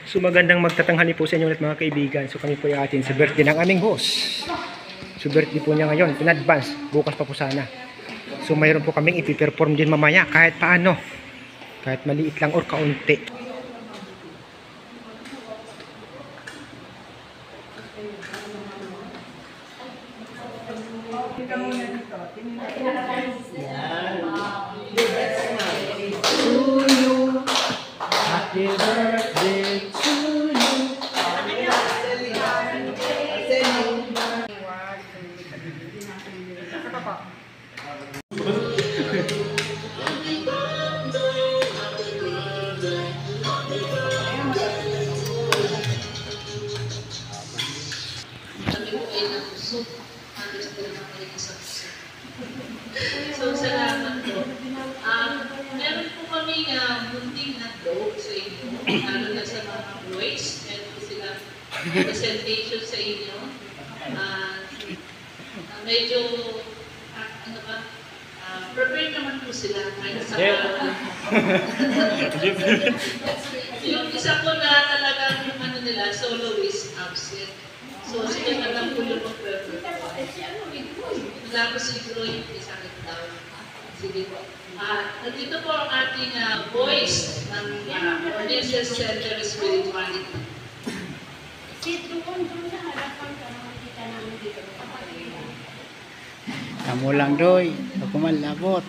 So magandang magtatanghali po sa inyo ulit mga kaibigan. So kami po ay atin sa birthday ng aming host. So birthday po niya ngayon, in advance, bukas pa po sana. So mayroon po kaming ipiperform din mamaya kahit paano. Kahit maliit lang or kaunti. Happy birthday to you. So, salamat po. Meron po kami munting handog sa inyo, lalo na sa mga boys. Meron po sila presentation sa inyo. Medyo, ano ba, prepare naman po sila. Yung isa po na talagang ano nila, soloist absent. So, sila na lang po yung mag-prepare. Tapos siguro yung isakit daw. Sige po. Nandito po ang ating voice ng Ordinances Center Spirituality. Doon sa harapan ka naman kita namin dito. Kamu lang doy, ako malabot.